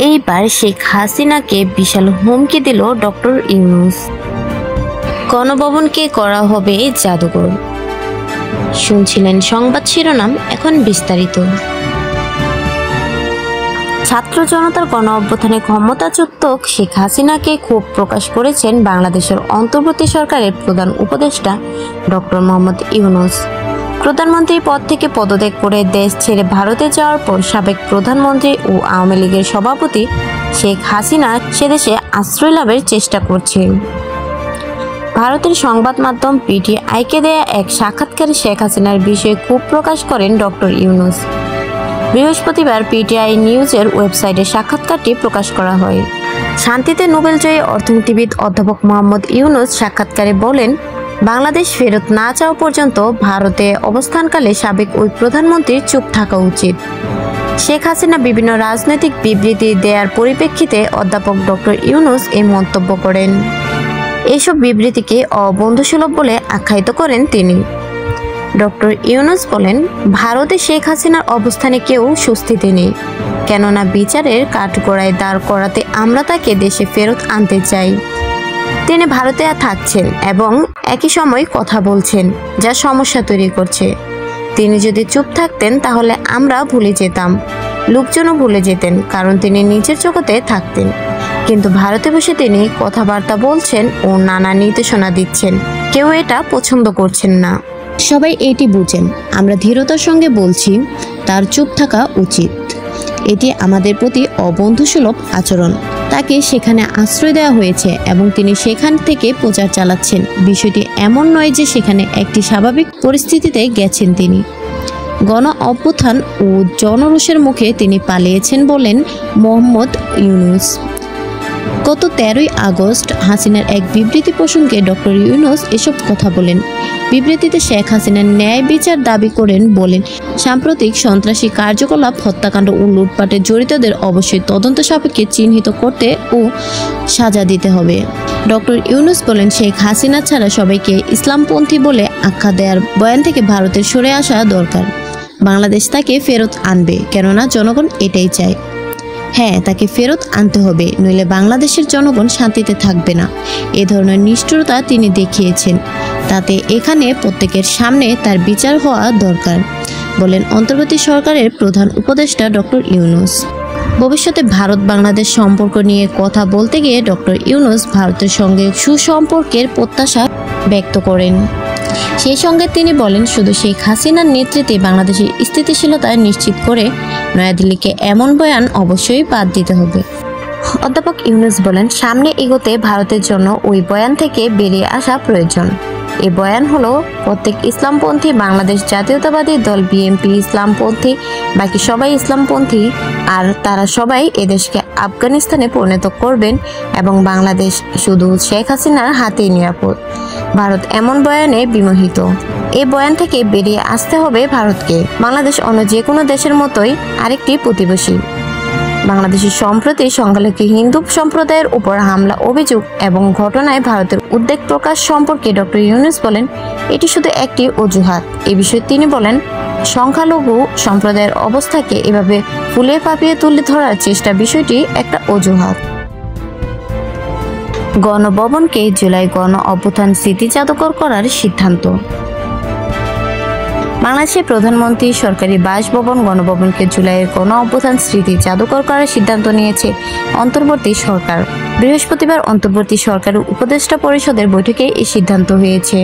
এইবার শেখ হাসিনাকে বিশাল হুমকি দিল ডক্টর ইউনূস। গণভবনকে করা হবে জাদুঘর। শুনছিলেন সংবাদ শিরোনাম, এখন বিস্তারিত। ছাত্র জনতার গণ অভ্যুত্থানে ক্ষমতাচ্যুত শেখ হাসিনাকে ক্ষোভ প্রকাশ করেছেন বাংলাদেশের অন্তর্বর্তী সরকারের প্রধান উপদেষ্টা ডক্টর মোহাম্মদ ইউনূস। প্রধানমন্ত্রীর পদ থেকে পদত্যাগ করে দেশ ছেড়ে ভারতে যাওয়ার পর সাবেক প্রধানমন্ত্রী ও আওয়ামী লীগের সভাপতি শেখ হাসিনা সেদেশে আশ্রয় লাভের চেষ্টা করছেন। ভারতের সংবাদ মাধ্যম পিটিআইকে দেয়া এক সাক্ষাৎকারে শেখ হাসিনার বিষয়ে ক্ষোভ প্রকাশ করেন ডক্টর ইউনূস। বৃহস্পতিবার পিটিআই নিউজের ওয়েবসাইটে সাক্ষাৎকারটি প্রকাশ করা হয়। শান্তিতে নোবেলজয়ী অর্থনীতিবিদ অধ্যাপক মোহাম্মদ ইউনূস সাক্ষাৎকারে বলেন, বাংলাদেশ ফেরত না যাওয়া পর্যন্ত ভারতে অবস্থানকালে সাবেক ওই প্রধানমন্ত্রীর চুপ থাকা উচিত। শেখ হাসিনা বিভিন্ন রাজনৈতিক বিবৃতি দেওয়ার পরিপ্রেক্ষিতে অধ্যাপক ডক্টর ইউনূস এই মন্তব্য করেন। এইসব বিবৃতিকে অবন্ধুসুলভ বলে আখ্যায়িত করেন তিনি। ডক্টর ইউনূস বলেন, ভারতে শেখ হাসিনার অবস্থানে কেউ স্বস্তিতে নেই, কেননা বিচারের কাঠগড়ায় দাঁড় করাতে আমরা তাকে দেশে ফেরত আনতে চাই। তিনি ভারতে থাকছেন এবং একই সময় কথা বলছেন, যা সমস্যা তৈরি করছে। তিনি যদি চুপ থাকতেন তাহলে আমরা ভুলে যেতাম, লোকজনও ভুলে যেতেন, কারণ তিনি নিজের জগতে থাকতেন। কিন্তু ভারতে বসে তিনি কথাবার্তা বলছেন ও নানা নির্দেশনা দিচ্ছেন। কেউ এটা পছন্দ করছেন না। সবাই এটি বুঝেন। আমরা ধীরতার সঙ্গে বলছি, তার চুপ থাকা উচিত। এটি আমাদের প্রতি অবন্ধুসুলভ আচরণ। তাকে সেখানে আশ্রয় দেওয়া হয়েছে এবং তিনি সেখান থেকে প্রচার চালাচ্ছেন। বিষয়টি এমন নয় যে সেখানে একটি স্বাভাবিক পরিস্থিতিতে গেছেন তিনি। গণ অভ্যুত্থান ও জনরোষের মুখে তিনি পালিয়েছেন বলেন মোহাম্মদ ইউনূস। গত 13ই আগস্ট হাসিনার এক বিবৃতি প্রসঙ্গে ডক্টর ইউনূস এসব কথা বলেন। বিবৃতিতে শেখ হাসিনার ন্যায় বিচার দাবি করেন বলেন, সাম্প্রতিক সন্ত্রাসী কার্যকলাপ, হত্যাকাণ্ড ও লুটপাটে জড়িতদের অবশ্যই তদন্ত সাপেক্ষে চিহ্নিত করতে ও সাজা দিতে হবে। ডক্টর ইউনূস বলেন, শেখ হাসিনা ছাড়া সবাইকে ইসলামপন্থী বলে আখ্যা দেওয়ার বয়ান থেকে ভারতের সরে আসা দরকার। বাংলাদেশ তাকে ফেরত আনবে, কেননা জনগণ এটাই চায়। হ্যাঁ, তাকে ফেরত আনতে হবে, নইলে বাংলাদেশের জনগণ শান্তিতে থাকবে না। এ ধরনের নিষ্ঠুরতা তিনি দেখিয়েছেন, তাতে এখানে প্রত্যেকের সামনে তার বিচার হওয়া দরকার, বলেন অন্তর্বর্তী সরকারের প্রধান উপদেষ্টা ডক্টর ইউনূস। ভবিষ্যতে ভারত বাংলাদেশ সম্পর্ক নিয়ে কথা বলতে গিয়ে ডক্টর ইউনূস ভারতের সঙ্গে সুসম্পর্কের প্রত্যাশা ব্যক্ত করেন। সেই সঙ্গে তিনি বলেন, শুধু শেখ হাসিনার নেতৃত্বে বাংলাদেশের স্থিতিশীলতা নিশ্চিত করে নয়াদিল্লিকে এমন বয়ান অবশ্যই বাদ দিতে হবে। অধ্যাপক ইউনূস বলেন, সামনে এগোতে ভারতের জন্য ওই বয়ান থেকে বেরিয়ে আসা প্রয়োজন। এই বয়ান হলো, প্রত্যেক ইসলামপন্থী বাংলাদেশ জাতীয়তাবাদী দল বিএনপি ইসলামপন্থী, বাকি সবাই ইসলামপন্থী, আর তারা সবাই এদেশকে আফগানিস্তানে পরিণত করবেন এবং বাংলাদেশ শুধু শেখ হাসিনার হাতেই নিরাপদ। ভারত এমন বয়ানে বিমোহিত। এই বয়ান থেকে বেরিয়ে আসতে হবে ভারতকে। বাংলাদেশ অন্য যে কোনো দেশের মতোই আরেকটি প্রতিবেশী। বাংলাদেশের সম্প্রতি সংখ্যালঘু হিন্দু সম্প্রদায়ের উপর হামলা অভিযোগ এবং ঘটনায় ভারতের উদ্বেগ প্রকাশ সম্পর্কে ডক্টর ইউনূস বলেন, এটি শুধু একটি অজুহাত। এ বিষয়ে তিনি বলেন, সংখ্যালঘু সম্প্রদায়ের অবস্থাকে এভাবে ফুলিয়ে ফাঁপিয়ে তুলে ধরার চেষ্টা বিষয়টি একটা অজুহাত। গণভবনকে জুলাই গণ অভ্যুত্থান স্মৃতি জাদুঘর করার সিদ্ধান্ত। বাংলাদেশের প্রধানমন্ত্রী সরকারি বাসভবন গণভবনকে জুলাইয়ের গণ অভ্যুত্থান স্মৃতি জাদুঘর করার সিদ্ধান্ত নিয়েছে অন্তর্বর্তী সরকার। বৃহস্পতিবার অন্তর্বর্তী সরকারের উপদেষ্টা পরিষদের বৈঠকে এই সিদ্ধান্ত হয়েছে।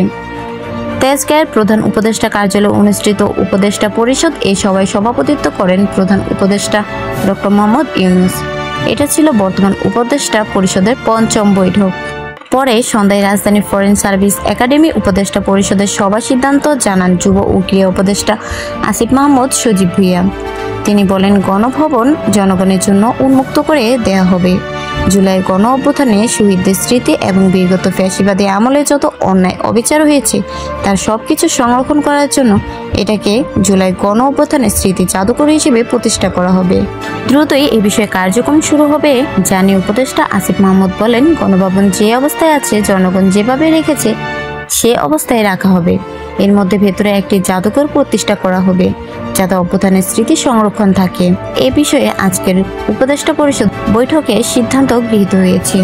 তেজগাঁয়ের প্রধান উপদেষ্টা কার্যালয়ে অনুষ্ঠিত উপদেষ্টা পরিষদ এই সভায় সভাপতিত্ব করেন প্রধান উপদেষ্টা ডক্টর মোহাম্মদ ইউনূস। এটা ছিল বর্তমান উপদেষ্টা পরিষদের ৫ম বৈঠক। পরে সন্ধ্যায় রাজধানীর ফরেন সার্ভিস একাডেমি উপদেষ্টা পরিষদের সভা সিদ্ধান্ত জানান যুব ও ক্রীড়া উপদেষ্টা আসিফ মাহমুদ সজীব ভুঁইয়া। তিনি বলেন, গণভবন জনগণের জন্য উন্মুক্ত করে দেয়া হবে। জুলাই গণ অভ্যুত্থানে শহীদদের স্মৃতি এবং বিগত ফ্যাসিবাদী আমলে যত অন্যায় অবিচার হয়েছে তার সবকিছু সংরক্ষণ করার জন্য এটাকে জুলাই গণ অভ্যুত্থানের স্মৃতি জাদুঘর হিসেবে প্রতিষ্ঠা করা হবে। দ্রুতই এ বিষয়ে কার্যক্রম শুরু হবে জানিয়ে উপদেষ্টা আসিফ মাহমুদ বলেন, গণভবন যে অবস্থায় আছে জনগণ যেভাবে রেখেছে সে অবস্থায় রাখা হবে। এর মধ্যে ভেতরে একটি জাদুঘর প্রতিষ্ঠা করা হবে, যাতে অভ্যুত্থানের স্মৃতি সংরক্ষণ থাকে। এ বিষয়ে আজকের উপদেষ্টা পরিষদ বৈঠকে সিদ্ধান্ত গৃহীত হয়েছে।